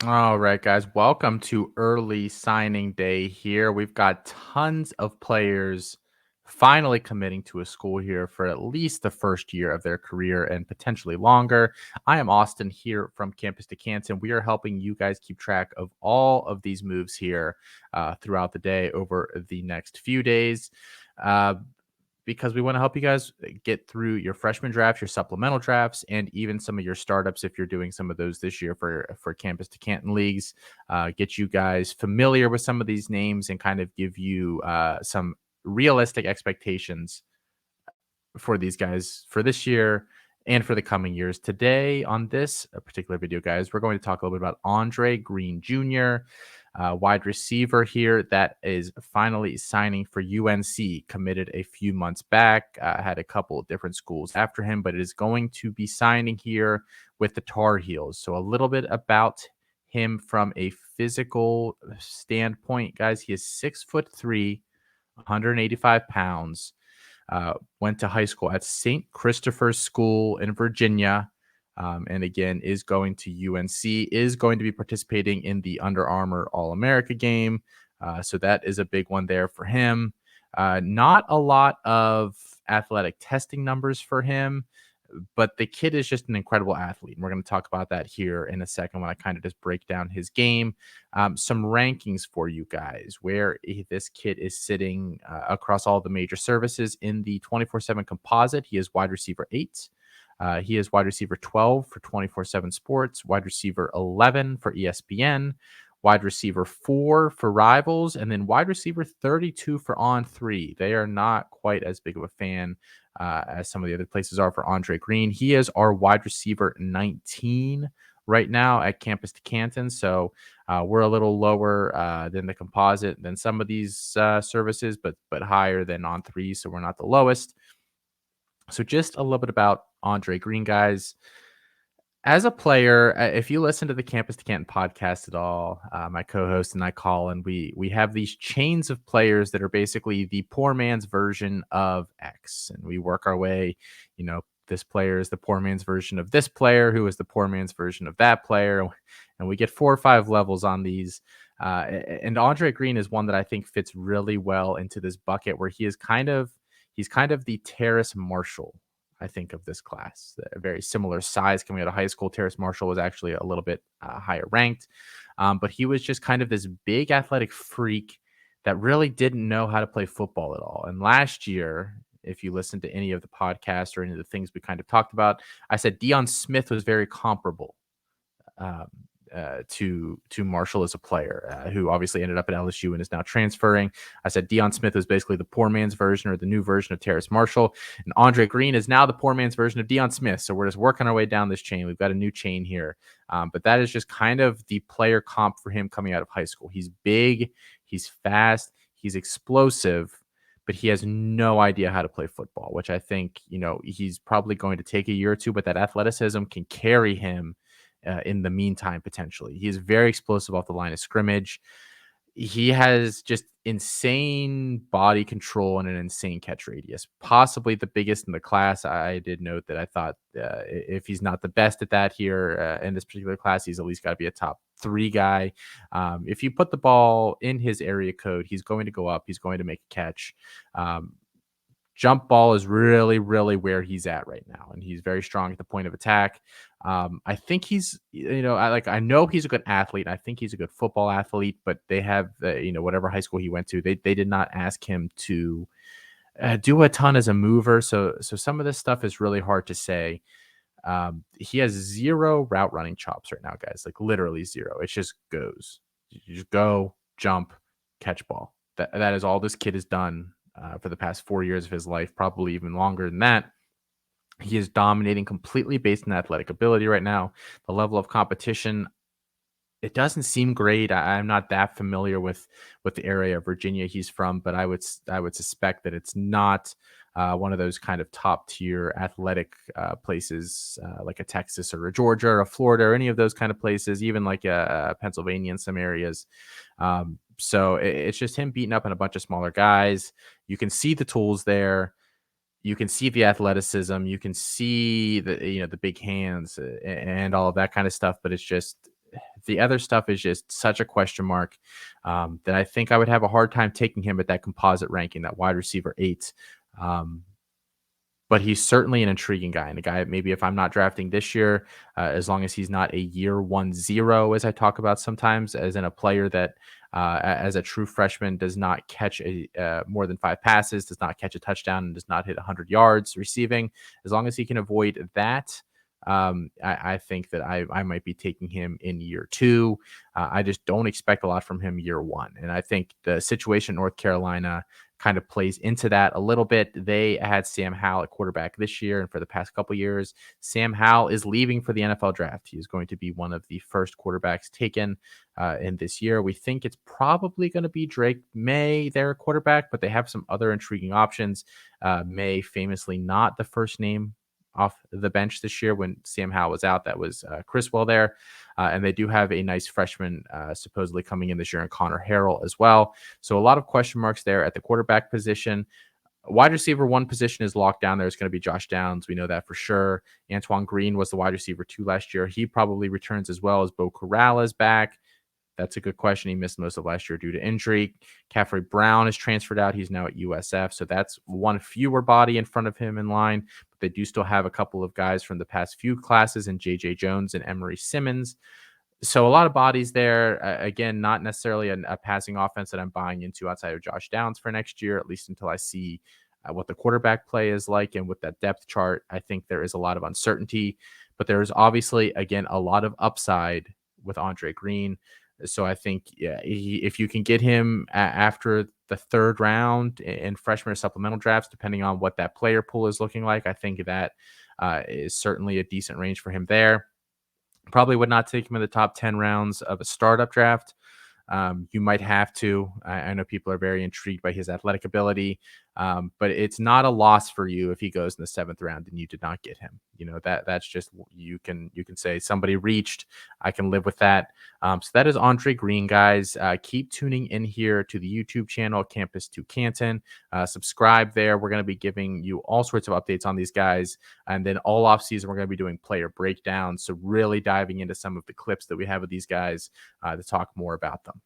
All right, guys, welcome to early signing day here. We've got tons of players finally committing to a school here for at least the first year of their career and potentially longer. I am Austin here from Campus to Canton. We are helping you guys keep track of all of these moves here throughout the day over the next few days. Uh, because we want to help you guys get through your freshman drafts, your supplemental drafts, and even some of your startups if you're doing some of those this year for Campus to Canton leagues. Get you guys familiar with some of these names and kind of give you some realistic expectations for these guys for this year and for the coming years. Today, on this particular video, guys, we're going to talk a little bit about Greene Jr., wide receiver here that is finally signing for UNC, committed a few months back, had a couple of different schools after him, but it is going to be signing here with the Tarheels. So a little bit about him from a physical standpoint, guys. He is 6'3", 185 pounds. Went to high school at St. Christopher's School in Virginia. And again, is going to UNC, is going to be participating in the Under Armour All-America game. So that is a big one there for him. Not a lot of athletic testing numbers for him, but the kid is just an incredible athlete. And we're going to talk about that here in a second when I kind of just break down his game. Some rankings for you guys where this kid is sitting across all the major services in the 24/7 composite. He is wide receiver 8. He is wide receiver 12 for 24/7 Sports, wide receiver 11 for ESPN, wide receiver 4 for Rivals, and then wide receiver 32 for On3. They are not quite as big of a fan as some of the other places are for Greene. He is our wide receiver 19 right now at Campus to Canton. So we're a little lower than the composite than some of these services, but higher than On3. So we're not the lowest. So just a little bit about Greene, guys. As a player, if you listen to the Campus to Canton podcast at all, my co-host and I call, and we have these chains of players that are basically the poor man's version of X, and we work our way. This player is the poor man's version of this player, who is the poor man's version of that player, and we get 4 or 5 levels on these. And Greene is one that I think fits really well into this bucket, where he's kind of the Terrace Marshall, I think, of this class. A very similar size coming out of high school. Terrace Marshall was actually a little bit higher ranked, but he was just kind of this big athletic freak that really didn't know how to play football at all. And last year, if you listen to any of the podcasts or any of the things we kind of talked about, I said Deion Smith was very comparable um, to Marshall as a player, who obviously ended up at LSU and is now transferring. I said Deion Smith was basically the poor man's version or the new version of Terrace Marshall, and Greene is now the poor man's version of Deion Smith. So we're just working our way down this chain. We've got a new chain here, but that is just kind of the player comp for him coming out of high school. He's big, he's fast, he's explosive, but he has no idea how to play football, which I think, he's probably going to take a year or two, but that athleticism can carry him in the meantime, potentially. He is very explosive off the line of scrimmage. He has just insane body control and an insane catch radius, possibly the biggest in the class. I did note that I thought if he's not the best at that here in this particular class, he's at least got to be a top 3 guy. If you put the ball in his area code, he's going to go up. He's going to make a catch. Jump ball is really, really where he's at right now, and he's very strong at the point of attack. I think he's, I know he's a good athlete. I think he's a good football athlete, but they have, whatever high school he went to, they did not ask him to do a ton as a mover. So some of this stuff is really hard to say. He has 0 route running chops right now, guys. Like literally 0. It just goes. You just go, jump, catch ball. That is all this kid has done for the past 4 years of his life, probably even longer than that. He is dominating completely based on athletic ability right now. The level of competition, it doesn't seem great. I'm not that familiar with the area of Virginia he's from, but I would suspect that it's not one of those kind of top tier athletic places like a Texas or a Georgia or a Florida or any of those kind of places, even like Pennsylvania in some areas. So it's just him beating up on a bunch of smaller guys. You can see the tools there. You can see the athleticism. You can see the big hands and all of that kind of stuff. But it's just the other stuff is just such a question mark that I think I would have a hard time taking him at that composite ranking, that wide receiver 8. Um, but he's certainly an intriguing guy, and a guy maybe if I'm not drafting this year, as long as he's not a year 1-0, as I talk about sometimes, as in a player that, as a true freshman, does not catch more than 5 passes, does not catch a touchdown, and does not hit 100 yards receiving. As long as he can avoid that, I think that I might be taking him in year 2. I just don't expect a lot from him year 1, and I think the situation in North Carolina kind of plays into that a little bit. They had Sam Howell at quarterback this year, and for the past couple years, Sam Howell is leaving for the NFL draft. He is going to be one of the first quarterbacks taken in this year. We think it's probably going to be Drake May, their quarterback, but they have some other intriguing options. May famously not the first name off the bench this year when Sam Howell was out. That was Criswell there. And they do have a nice freshman supposedly coming in this year in Connor Harrell as well. So a lot of question marks there at the quarterback position. Wide receiver 1 position is locked down. There's going to be Josh Downs. We know that for sure. Antoine Green was the wide receiver 2 last year. He probably returns as well as Bo Corral is back. That's a good question. He missed most of last year due to injury. Caffrey Brown is transferred out. He's now at USF. So that's one fewer body in front of him in line. But they do still have a couple of guys from the past few classes in J.J. Jones and Emery Simmons. So a lot of bodies there. Again, not necessarily a passing offense that I'm buying into outside of Josh Downs for next year, at least until I see what the quarterback play is like. And with that depth chart, I think there is a lot of uncertainty. But there is obviously, again, a lot of upside with Andre Greene. So I think if you can get him after the 3rd round in freshman or supplemental drafts, depending on what that player pool is looking like, I think that is certainly a decent range for him there. Probably would not take him in the top 10 rounds of a startup draft. You might have to. I know people are very intrigued by his athletic ability, but it's not a loss for you if he goes in the 7th round and you did not get him. That's just you can say somebody reached. I can live with that. So that is Andre Greene, guys. Keep tuning in here to the YouTube channel Campus to Canton. Subscribe there. We're going to be giving you all sorts of updates on these guys, and then all off season we're going to be doing player breakdowns. So really diving into some of the clips that we have of these guys to talk more about them.